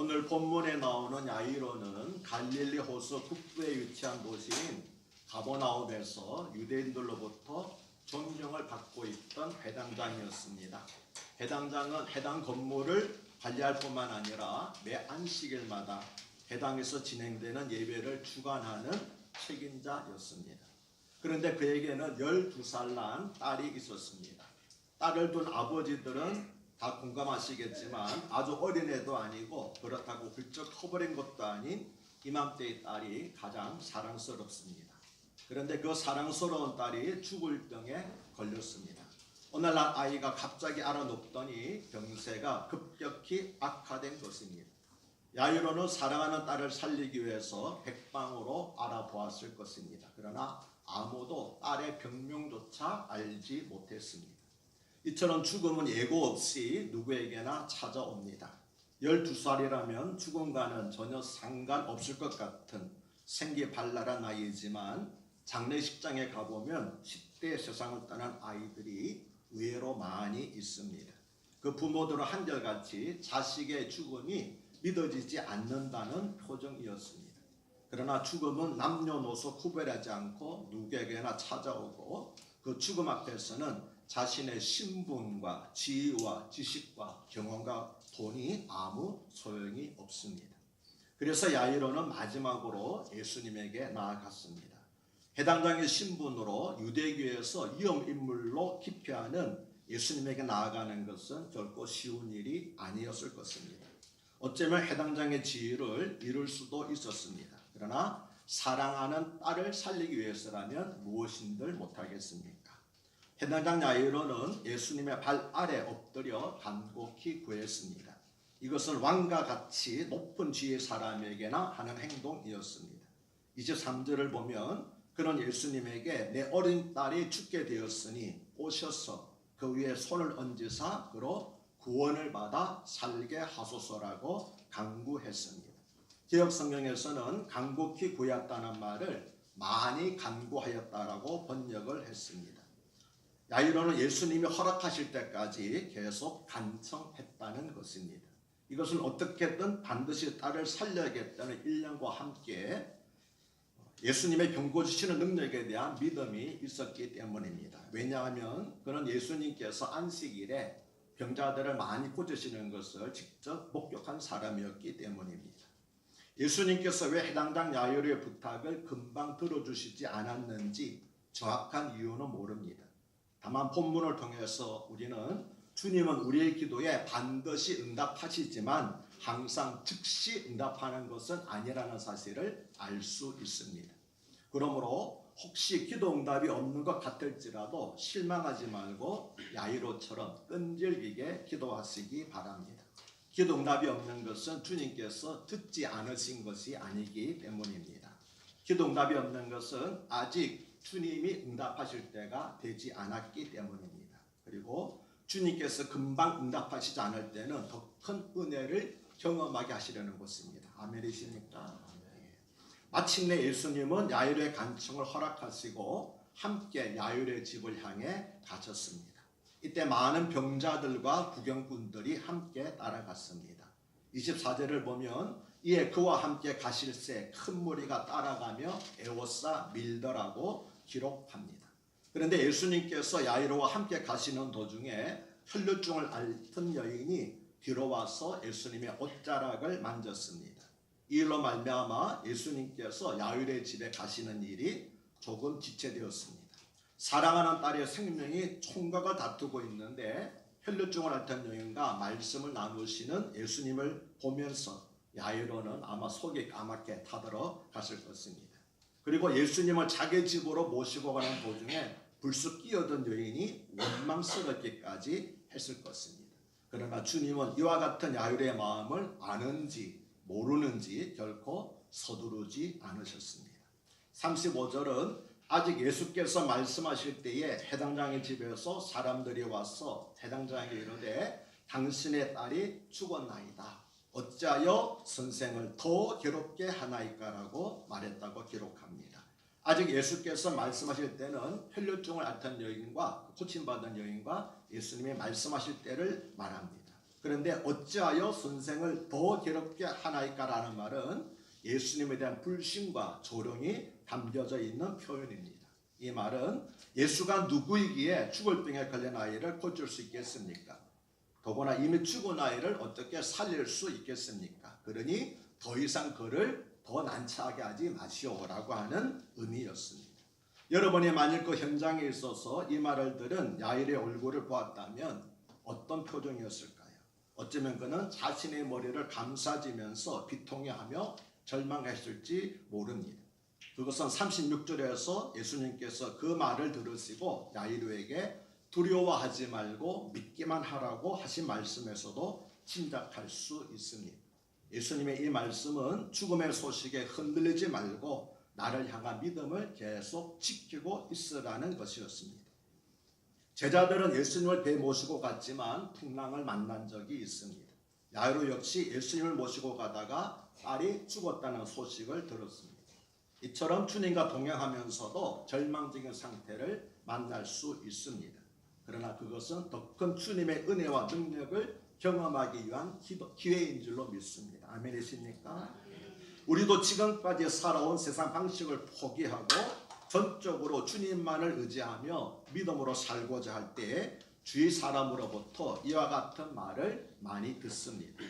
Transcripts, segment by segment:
오늘 본문에 나오는 야이로는 갈릴리 호수 북부에 위치한 도시인 가버나움에서 유대인들로부터 존경을 받고 있던 회당장이었습니다. 회당장은 해당 건물을 관리할 뿐만 아니라 매 안식일마다 회당에서 진행되는 예배를 주관하는 책임자였습니다. 그런데 그에게는 12살 난 딸이 있었습니다. 딸을 둔 아버지들은 다 공감하시겠지만 아주 어린애도 아니고 그렇다고 훌쩍 커버린 것도 아닌 이맘때의 딸이 가장 사랑스럽습니다. 그런데 그 사랑스러운 딸이 죽을 병에 걸렸습니다. 오늘날 아이가 갑자기 알아눕더니 병세가 급격히 악화된 것입니다. 야이로는 사랑하는 딸을 살리기 위해서 백방으로 알아보았을 것입니다. 그러나 아무도 딸의 병명조차 알지 못했습니다. 이처럼 죽음은 예고 없이 누구에게나 찾아옵니다. 12살이라면 죽음과는 전혀 상관없을 것 같은 생기발랄한 나이지만 장례식장에 가보면 10대 세상을 떠난 아이들이 의외로 많이 있습니다. 그 부모들은 한결같이 자식의 죽음이 믿어지지 않는다는 표정이었습니다. 그러나 죽음은 남녀노소 구별하지 않고 누구에게나 찾아오고 그 죽음 앞에서는 자신의 신분과 지위와 지식과 경험과 돈이 아무 소용이 없습니다. 그래서 야이로는 마지막으로 예수님에게 나아갔습니다. 해당장의 신분으로 유대교에서 위험인물로 기표하는 예수님에게 나아가는 것은 결코 쉬운 일이 아니었을 것입니다. 어쩌면 해당장의 지위를 잃을 수도 있었습니다. 그러나 사랑하는 딸을 살리기 위해서라면 무엇인들 못하겠습니까? 해당장 야이로는 예수님의 발 아래 엎드려 간곡히 구했습니다. 이것은 왕과 같이 높은 지위의 사람에게나 하는 행동이었습니다. 23절을 보면 그는 예수님에게 내 어린 딸이 죽게 되었으니 오셔서 그 위에 손을 얹으사 그로 구원을 받아 살게 하소서라고 간구했습니다. 개역성경에서는 간곡히 구했다는 말을 많이 간구하였다라고 번역을 했습니다. 야이로는 예수님이 허락하실 때까지 계속 간청했다는 것입니다. 이것은 어떻게든 반드시 딸을 살려야겠다는 일념과 함께 예수님의 병 고치시는 능력에 대한 믿음이 있었기 때문입니다. 왜냐하면 그는 예수님께서 안식일에 병자들을 많이 고치시는 것을 직접 목격한 사람이었기 때문입니다. 예수님께서 왜 해당장 야이로의 부탁을 금방 들어주시지 않았는지 정확한 이유는 모릅니다. 다만 본문을 통해서 우리는 주님은 우리의 기도에 반드시 응답하시지만 항상 즉시 응답하는 것은 아니라는 사실을 알 수 있습니다. 그러므로 혹시 기도 응답이 없는 것 같을지라도 실망하지 말고 야이로처럼 끈질기게 기도하시기 바랍니다. 기도 응답이 없는 것은 주님께서 듣지 않으신 것이 아니기 때문입니다. 기도 응답이 없는 것은 아직 주님이 응답하실 때가 되지 않았기 때문입니다. 그리고 주님께서 금방 응답하시지 않을 때는 더 큰 은혜를 경험하게 하시려는 것입니다. 아멘이십니까? 마침내 예수님은 야이로의 간청을 허락하시고 함께 야이로의 집을 향해 가셨습니다. 이때 많은 병자들과 구경꾼들이 함께 따라갔습니다. 24절을 보면 이에 그와 함께 가실새 큰 무리가 따라가며 애워싸 밀더라고 기록합니다. 그런데 예수님께서 야이로와 함께 가시는 도중에 혈루증을 앓던 여인이 뒤로 와서 예수님의 옷자락을 만졌습니다. 이 일로 말미암아 예수님께서 야이로의 집에 가시는 일이 조금 지체되었습니다. 사랑하는 딸의 생명이 총각을 다투고 있는데 혈루증을 앓던 여인과 말씀을 나누시는 예수님을 보면서 야이로는 아마 속이 까맣게 타들어 갔을 것입니다. 그리고 예수님을 자기 집으로 모시고 가는 도중에 불쑥 끼어든 여인이 원망스럽기까지 했을 것입니다. 그러나 주님은 이와 같은 야이로의 마음을 아는지 모르는지 결코 서두르지 않으셨습니다. 35절은 아직 예수께서 말씀하실 때에 해당장의 집에서 사람들이 와서 해당장에게 이르되 당신의 딸이 죽었나이다. 어찌하여 선생을 더 괴롭게 하나이까라고 말했다고 기록합니다. 아직 예수께서 말씀하실 때는 혈루증을 앓던 여인과 고침받은 여인과 예수님이 말씀하실 때를 말합니다. 그런데 어찌하여 선생을 더 괴롭게 하나이까라는 말은 예수님에 대한 불신과 조롱이 담겨져 있는 표현입니다. 이 말은 예수가 누구이기에 죽을 병에 걸린 아이를 고칠 수 있겠습니까? 더구나 이미 죽은 아이를 어떻게 살릴 수 있겠습니까? 그러니 더 이상 그를 더 난처하게 하지 마시오라고 하는 의미였습니다. 여러분이 만일 그 현장에 있어서 이 말을 들은 야일의 얼굴을 보았다면 어떤 표정이었을까요? 어쩌면 그는 자신의 머리를 감싸지면서 비통해하며 절망했을지 모릅니다. 그것은 36절에서 예수님께서 그 말을 들으시고 야이로에게 두려워하지 말고 믿기만 하라고 하신 말씀에서도 짐작할 수 있습니다. 예수님의 이 말씀은 죽음의 소식에 흔들리지 말고 나를 향한 믿음을 계속 지키고 있으라는 것이었습니다. 제자들은 예수님을 배 모시고 갔지만 풍랑을 만난 적이 있습니다. 야이로 역시 예수님을 모시고 가다가 딸이 죽었다는 소식을 들었습니다. 이처럼 주님과 동행하면서도 절망적인 상태를 만날 수 있습니다. 그러나 그것은 더 큰 주님의 은혜와 능력을 경험하기 위한 기회인 줄로 믿습니다. 아멘이십니까? 우리도 지금까지 살아온 세상 방식을 포기하고 전적으로 주님만을 의지하며 믿음으로 살고자 할 때에 주위 사람으로부터 이와 같은 말을 많이 듣습니다.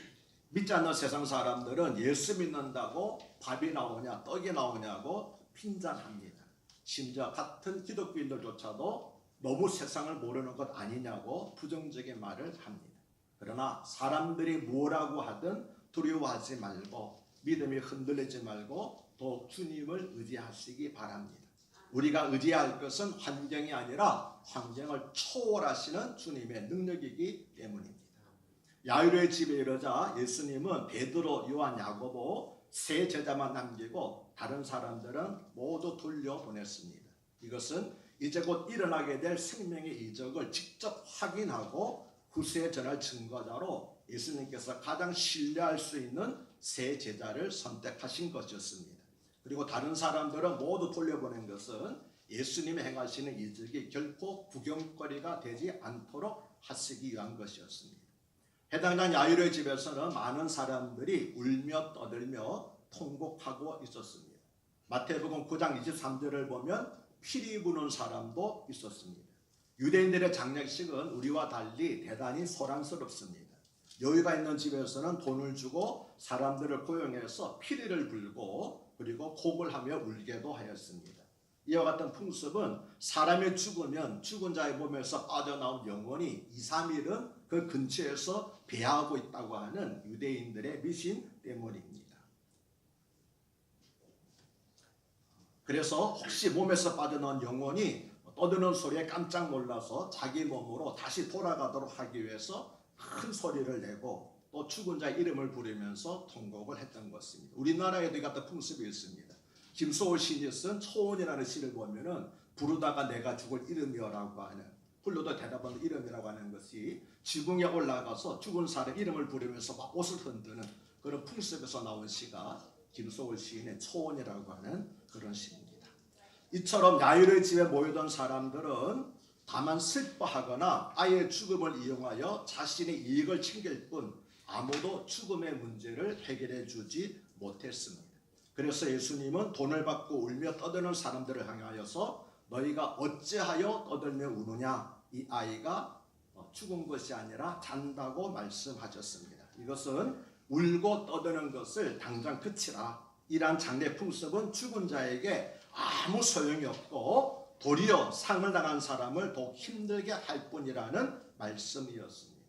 믿지 않는 세상 사람들은 예수 믿는다고 밥이 나오냐 떡이 나오냐고 핀잔합니다. 심지어 같은 기독교인들조차도 너무 세상을 모르는 것 아니냐고 부정적인 말을 합니다. 그러나 사람들이 뭐라고 하든 두려워하지 말고 믿음이 흔들리지 말고 더욱 주님을 의지하시기 바랍니다. 우리가 의지할 것은 환경이 아니라 환경을 초월하시는 주님의 능력이기 때문입니다. 야이로의 집에 이르자 예수님은 베드로, 요한, 야고보 세 제자만 남기고 다른 사람들은 모두 돌려보냈습니다. 이것은 이제 곧 일어나게 될 생명의 이적을 직접 확인하고 후세에 전할 증거자로 예수님께서 가장 신뢰할 수 있는 세 제자를 선택하신 것이었습니다. 그리고 다른 사람들은 모두 돌려보낸 것은 예수님이 행하시는 이적이 결코 구경거리가 되지 않도록 하시기 위한 것이었습니다. 해당장 야이로의 집에서는 많은 사람들이 울며 떠들며 통곡하고 있었습니다. 마태복음 9장 23절을 보면 피리 부는 사람도 있었습니다. 유대인들의 장례식은 우리와 달리 대단히 소란스럽습니다. 여유가 있는 집에서는 돈을 주고 사람들을 고용해서 피리를 불고 그리고 곡을 하며 울게도 하였습니다. 이와 같은 풍습은 사람이 죽으면 죽은 자의 몸에서 빠져나온 영혼이 2, 3일은 그 근처에서 배하고 있다고 하는 유대인들의 미신 때문입니다. 그래서 혹시 몸에서 빠져나온 영혼이 떠드는 소리에 깜짝 놀라서 자기 몸으로 다시 돌아가도록 하기 위해서 큰 소리를 내고 또 죽은 자의 이름을 부르면서 통곡을 했던 것입니다. 우리나라에도 이 같은 풍습이 있습니다. 김소월 시인이 쓴 초원이라는 시를 보면은 부르다가 내가 죽을 이름이여라고 하는, 불러도 대답하는 이름이라고 하는 것이 지붕에 올라가서 죽은 사람 이름을 부르면서 막 옷을 흔드는 그런 풍습에서 나온 시가 김소월 시인의 초원이라고 하는 그런 시입니다. 이처럼 야이로의 집에 모이던 사람들은 다만 슬퍼하거나 아예 죽음을 이용하여 자신의 이익을 챙길 뿐 아무도 죽음의 문제를 해결해 주지 못했습니다. 그래서 예수님은 돈을 받고 울며 떠드는 사람들을 향하여서 너희가 어찌하여 떠들며 우느냐, 이 아이가 죽은 것이 아니라 잔다고 말씀하셨습니다. 이것은 울고 떠드는 것을 당장 그치라, 이러한 장례 풍습은 죽은 자에게 아무 소용이 없고 도리어 상을 당한 사람을 더욱 힘들게 할 뿐이라는 말씀이었습니다.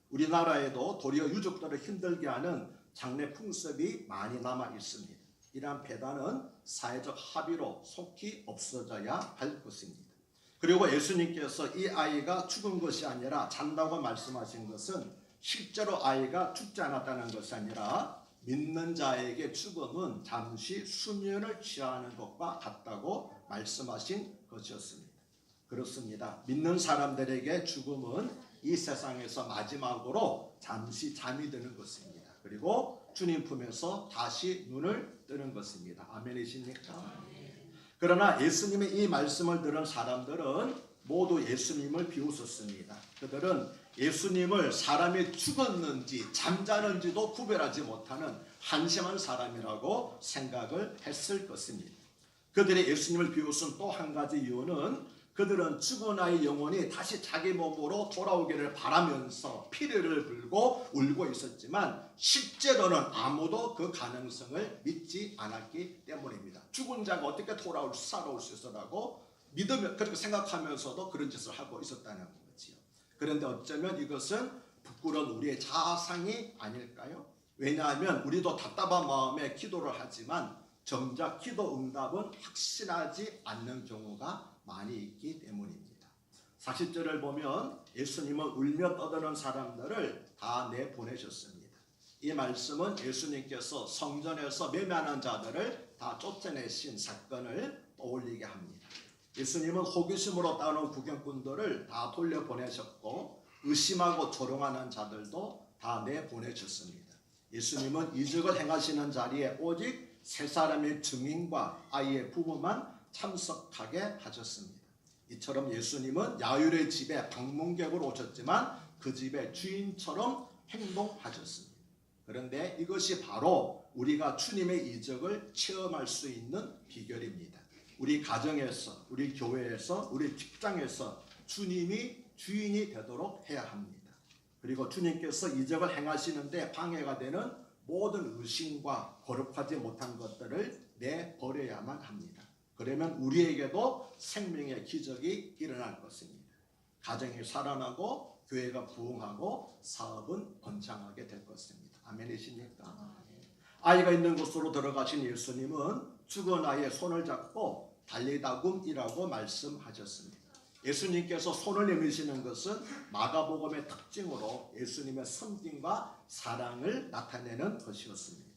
우리나라에도 도리어 유족들을 힘들게 하는 장례 풍습이 많이 남아 있습니다. 이러한 배단은 사회적 합의로 속히 없어져야 할 것입니다. 그리고 예수님께서 이 아이가 죽은 것이 아니라 잔다고 말씀하신 것은 실제로 아이가 죽지 않았다는 것이 아니라 믿는 자에게 죽음은 잠시 수면을 취하는 것과 같다고 말씀하신 것이었습니다. 그렇습니다. 믿는 사람들에게 죽음은 이 세상에서 마지막으로 잠시 잠이 드는 것입니다. 그리고 주님 품에서 다시 눈을 뜨는 것입니다. 아멘이십니까? 그러나 예수님의 이 말씀을 들은 사람들은 모두 예수님을 비웃었습니다. 그들은 예수님을 사람이 죽었는지 잠자는지도 구별하지 못하는 한심한 사람이라고 생각을 했을 것입니다. 그들이 예수님을 비웃은 또 한 가지 이유는 그들은 죽은 아이 영혼이 다시 자기 몸으로 돌아오기를 바라면서 피리를 불고 울고 있었지만 실제로는 아무도 그 가능성을 믿지 않았기 때문입니다. 죽은 자가 어떻게 살아올 수 있어라고 믿으면 그렇게 생각하면서도 그런 짓을 하고 있었다는 거지요. 그런데 어쩌면 이것은 부끄러운 우리의 자상이 아닐까요? 왜냐하면 우리도 답답한 마음에 기도를 하지만 정작 기도 응답은 확신하지 않는 경우가 많이 있기 때문입니다. 40절을 보면 예수님은 울며 떠드는 사람들을 다 내보내셨습니다. 이 말씀은 예수님께서 성전에서 매매하는 자들을 다 쫓아내신 사건을 떠올리게 합니다. 예수님은 호기심으로 따르는 구경꾼들을 다 돌려보내셨고 의심하고 조롱하는 자들도 다 내보내셨습니다. 예수님은 이적을 행하시는 자리에 오직 세 사람의 증인과 아이의 부부만 참석하게 하셨습니다. 이처럼 예수님은 야율의 집에 방문객으로 오셨지만 그 집의 주인처럼 행동하셨습니다. 그런데 이것이 바로 우리가 주님의 이적을 체험할 수 있는 비결입니다. 우리 가정에서, 우리 교회에서, 우리 직장에서 주님이 주인이 되도록 해야 합니다. 그리고 주님께서 이적을 행하시는데 방해가 되는 모든 의심과 거룩하지 못한 것들을 내버려야만 합니다. 그러면 우리에게도 생명의 기적이 일어날 것입니다. 가정이 살아나고 교회가 부흥하고 사업은 번창하게 될 것입니다. 아멘이십니까? 아이가 있는 곳으로 들어가신 예수님은 죽은 아이의 손을 잡고 달리다굼이라고 말씀하셨습니다. 예수님께서 손을 내미시는 것은 마가복음의 특징으로 예수님의 섬김과 사랑을 나타내는 것이었습니다.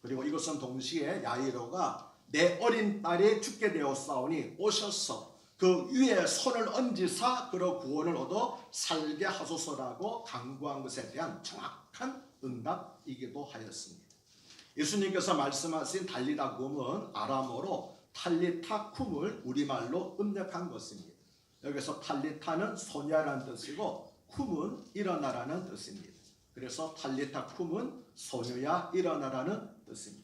그리고 이것은 동시에 야이로가 내 어린 딸이 죽게 되었사오니 오셔서 그 위에 손을 얹으사 그로 구원을 얻어 살게 하소서라고 간구한 것에 대한 정확한 응답이기도 하였습니다. 예수님께서 말씀하신 달리다굼은 아람어로 탈리타쿰을 우리말로 음력한 것입니다. 여기서 탈리타는 소녀라는 뜻이고 쿰은 일어나라는 뜻입니다. 그래서 탈리타쿰은 소녀야 일어나라는 뜻입니다.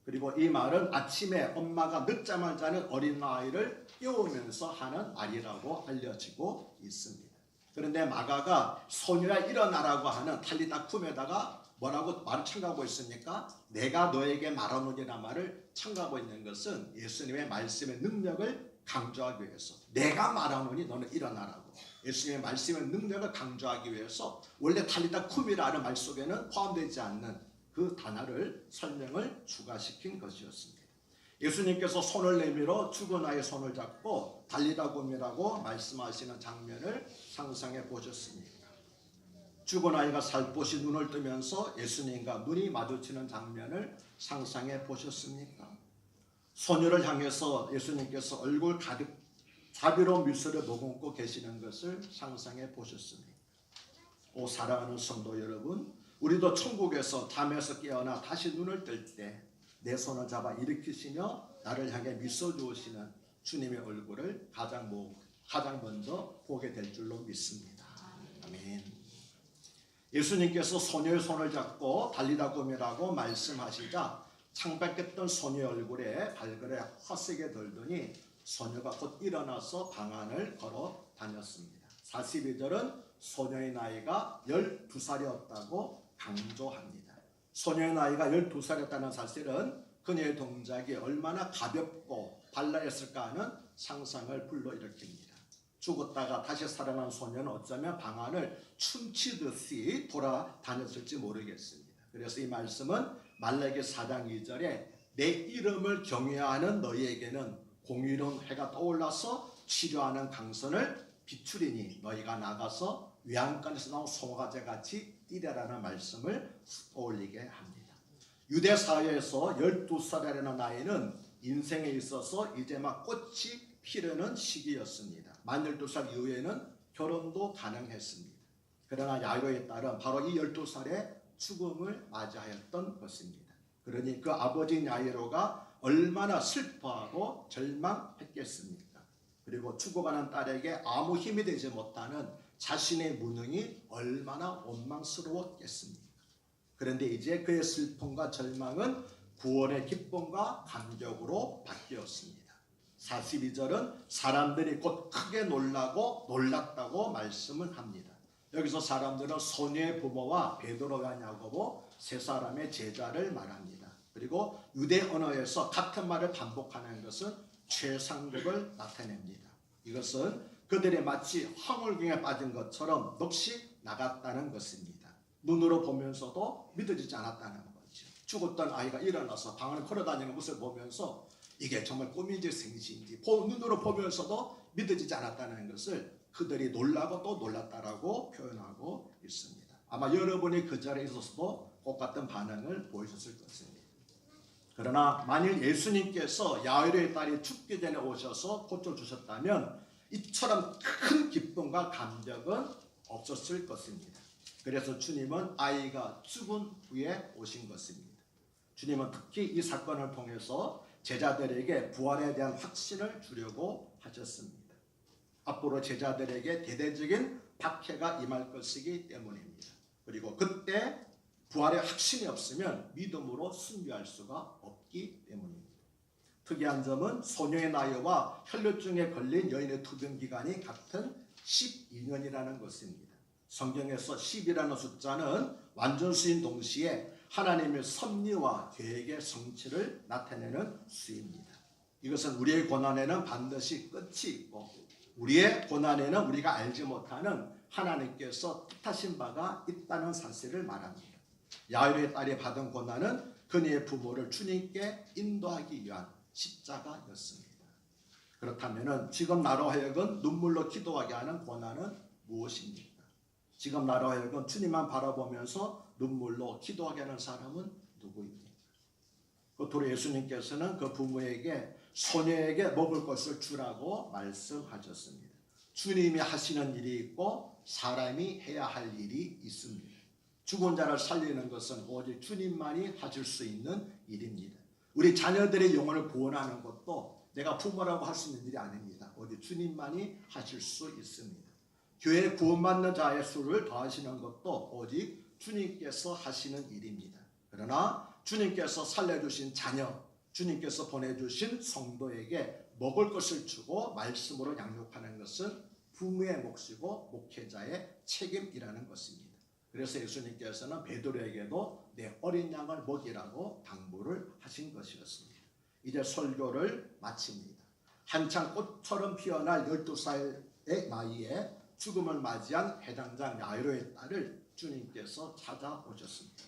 그리고 이 말은 아침에 엄마가 늦잠을 자는 어린아이를 깨우면서 하는 말이라고 알려지고 있습니다. 그런데 마가가 소녀야 일어나라고 하는 탈리타쿰에다가 뭐라고 말을 첨가하고 있습니까? 내가 너에게 말하노니라는 말을 첨가하고 있는 것은 예수님의 말씀의 능력을 강조하기 위해서 내가 말하노니 너는 일어나라고 예수님의 말씀의 능력을 강조하기 위해서 원래 탈리타쿰이라는 말 속에는 포함되지 않는 그 단어를 설명을 추가시킨 것이었습니다. 예수님께서 손을 내밀어 죽은 아이의 손을 잡고 달리다굼이라고 말씀하시는 장면을 상상해 보셨습니까? 죽은 아이가 살포시 눈을 뜨면서 예수님과 눈이 마주치는 장면을 상상해 보셨습니까? 소녀를 향해서 예수님께서 얼굴 가득 자비로운 미소를 머금고 계시는 것을 상상해 보셨습니다. 오 사랑하는 성도 여러분, 우리도 천국에서 잠에서 깨어나 다시 눈을 뜰 때 내 손을 잡아 일으키시며 나를 향해 미소 주시는 주님의 얼굴을 가장 먼저 보게 될 줄로 믿습니다. 아멘. 예수님께서 소녀의 손을 잡고 달리다굼이라고 말씀하시자 창백했던 소녀의 얼굴에 발그레 화색이 돌더니 소녀가 곧 일어나서 방 안을 걸어 다녔습니다. 42절은 소녀의 나이가 12살이었다고 강조합니다. 소녀의 나이가 12살이었다는 사실은 그녀의 동작이 얼마나 가볍고 발랄했을까 하는 상상을 불러일으킵니다. 죽었다가 다시 살아난 소녀는 어쩌면 방 안을 춤추듯이 돌아다녔을지 모르겠습니다. 그래서 이 말씀은 말라기 4장 2절에 내 이름을 경외하는 너희에게는 공의로운 해가 떠올라서 치료하는 강선을 비추리니 너희가 나가서 외양간에서 나온 송아지 같이 뛰라라는 말씀을 떠올리게 합니다. 유대 사회에서 12살이라는 나이는 인생에 있어서 이제 막 꽃이 피려는 시기였습니다. 만 12살 이후에는 결혼도 가능했습니다. 그러나 야이로의 딸은 바로 이 12살에 죽음을 맞이하였던 것입니다. 그러니 그 아버지 야이로가 얼마나 슬퍼하고 절망했겠습니까? 그리고 죽어가는 딸에게 아무 힘이 되지 못하는 자신의 무능이 얼마나 원망스러웠겠습니까? 그런데 이제 그의 슬픔과 절망은 구원의 기쁨과 감격으로 바뀌었습니다. 42절은 사람들이 곧 크게 놀라고 놀랐다고 말씀을 합니다. 여기서 사람들은 소녀의 부모와 베드로와 야고보 세 사람의 제자를 말합니다. 그리고 유대 언어에서 같은 말을 반복하는 것은 최상급을 나타냅니다. 이것은 그들이 마치 황홀경에 빠진 것처럼 넋이 나갔다는 것입니다. 눈으로 보면서도 믿어지지 않았다는 거죠. 죽었던 아이가 일어나서 방 안을 걸어다니는 모습을 보면서 이게 정말 꿈인지 생시인지 눈으로 보면서도 믿어지지 않았다는 것을 그들이 놀라고 또 놀랐다라고 표현하고 있습니다. 아마 여러분이 그 자리에 있어서도 똑같은 반응을 보이셨을 것입니다. 그러나 만일 예수님께서 야이로의 딸이 죽기 전에 오셔서 고쳐주셨다면 이처럼 큰 기쁨과 감격은 없었을 것입니다. 그래서 주님은 아이가 죽은 후에 오신 것입니다. 주님은 특히 이 사건을 통해서 제자들에게 부활에 대한 확신을 주려고 하셨습니다. 앞으로 제자들에게 대대적인 박해가 임할 것이기 때문입니다. 그리고 그때 부활의 확신이 없으면 믿음으로 순교할 수가 없기 때문입니다. 특이한 점은 소녀의 나이와 혈류증에 걸린 여인의 투병 기간이 같은 12년이라는 것입니다. 성경에서 10이라는 숫자는 완전수인 동시에 하나님의 섭리와 계획의 성취를 나타내는 수입니다. 이것은 우리의 고난에는 반드시 끝이 있고 우리의 고난에는 우리가 알지 못하는 하나님께서 뜻하신 바가 있다는 사실을 말합니다. 야이로의 딸이 받은 고난은 그녀의 부모를 주님께 인도하기 위한 십자가였습니다. 그렇다면 지금 나로 하여금 눈물로 기도하게 하는 고난은 무엇입니까? 지금 나로 하여금 주님만 바라보면서 눈물로 기도하게 하는 사람은 누구입니까? 그토록 예수님께서는 그 부모에게 소녀에게 먹을 것을 주라고 말씀하셨습니다. 주님이 하시는 일이 있고 사람이 해야 할 일이 있습니다. 죽은 자를 살리는 것은 오직 주님만이 하실 수 있는 일입니다. 우리 자녀들의 영혼을 구원하는 것도 내가 부모라고 할 수 있는 일이 아닙니다. 오직 주님만이 하실 수 있습니다. 교회 구원받는 자의 수를 더하시는 것도 오직 주님께서 하시는 일입니다. 그러나 주님께서 살려주신 자녀, 주님께서 보내주신 성도에게 먹을 것을 주고 말씀으로 양육하는 것은 부모의 몫이고 목회자의 책임이라는 것입니다. 그래서 예수님께서는 베드로에게도 내 어린 양을 먹이라고 당부를 하신 것이었습니다. 이제 설교를 마칩니다. 한창 꽃처럼 피어날 12살의 나이에 죽음을 맞이한 해당장 야이로의 딸을 주님께서 찾아오셨습니다.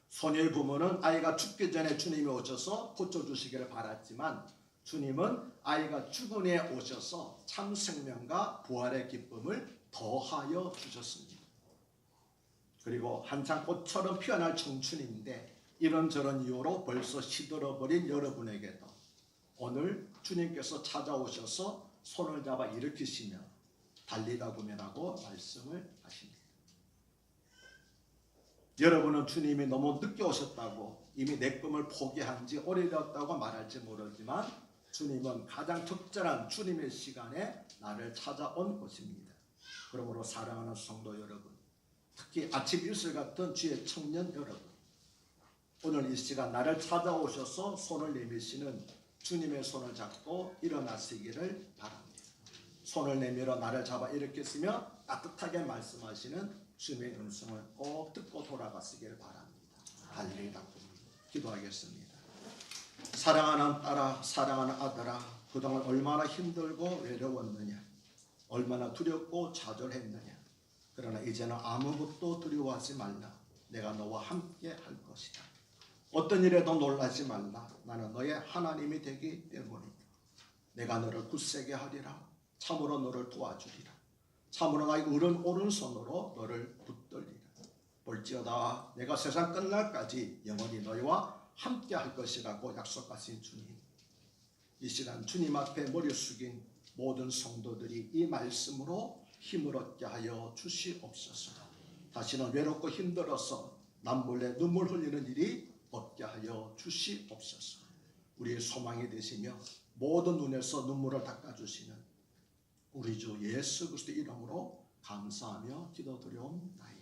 소녀의 부모는 아이가 죽기 전에 주님이 오셔서 고쳐주시기를 바랐지만 주님은 아이가 죽은 후에 오셔서 참 생명과 부활의 기쁨을 더하여 주셨습니다. 그리고 한창 꽃처럼 피어날 청춘인데 이런저런 이유로 벌써 시들어버린 여러분에게도 오늘 주님께서 찾아오셔서 손을 잡아 일으키시며 달리다 보면하고 말씀을 하십니다. 여러분은 주님이 너무 늦게 오셨다고 이미 내 꿈을 포기한 지 오래되었다고 말할지 모르지만 주님은 가장 적절한 주님의 시간에 나를 찾아온 것입니다. 그러므로 사랑하는 성도 여러분, 특히 아침 이슬 같은 주의 청년 여러분, 오늘 이 시간 나를 찾아오셔서 손을 내미시는 주님의 손을 잡고 일어나시기를 바랍니다. 손을 내밀어 나를 잡아 일으켰으며 따뜻하게 말씀하시는 주님의 음성을 꼭 듣고 돌아가시기를 바랍니다. 할렐루야. 기도하겠습니다. 사랑하는 딸아, 사랑하는 아들아, 그동안 얼마나 힘들고 외로웠느냐, 얼마나 두렵고 좌절했느냐. 그러나 이제는 아무것도 두려워하지 말라. 내가 너와 함께 할 것이다. 어떤 일에도 놀라지 말라. 나는 너의 하나님이 되기 때문이다. 내가 너를 굳세게 하리라. 참으로 너를 도와주리라. 참으로 나의 오른손으로 너를 붙들리라. 볼지어다 내가 세상 끝날까지 영원히 너희와 함께 할 것이라고 약속하신 주님, 이 시간 주님 앞에 머리 숙인 모든 성도들이 이 말씀으로 힘을 얻게 하여 주시옵소서. 다시는 외롭고 힘들어서 남몰래 눈물 흘리는 일이 없게 하여 주시옵소서. 우리의 소망이 되시며 모든 눈에서 눈물을 닦아주시는 우리 주 예수 그리스도 이름으로 감사하며 기도드려옵나이다.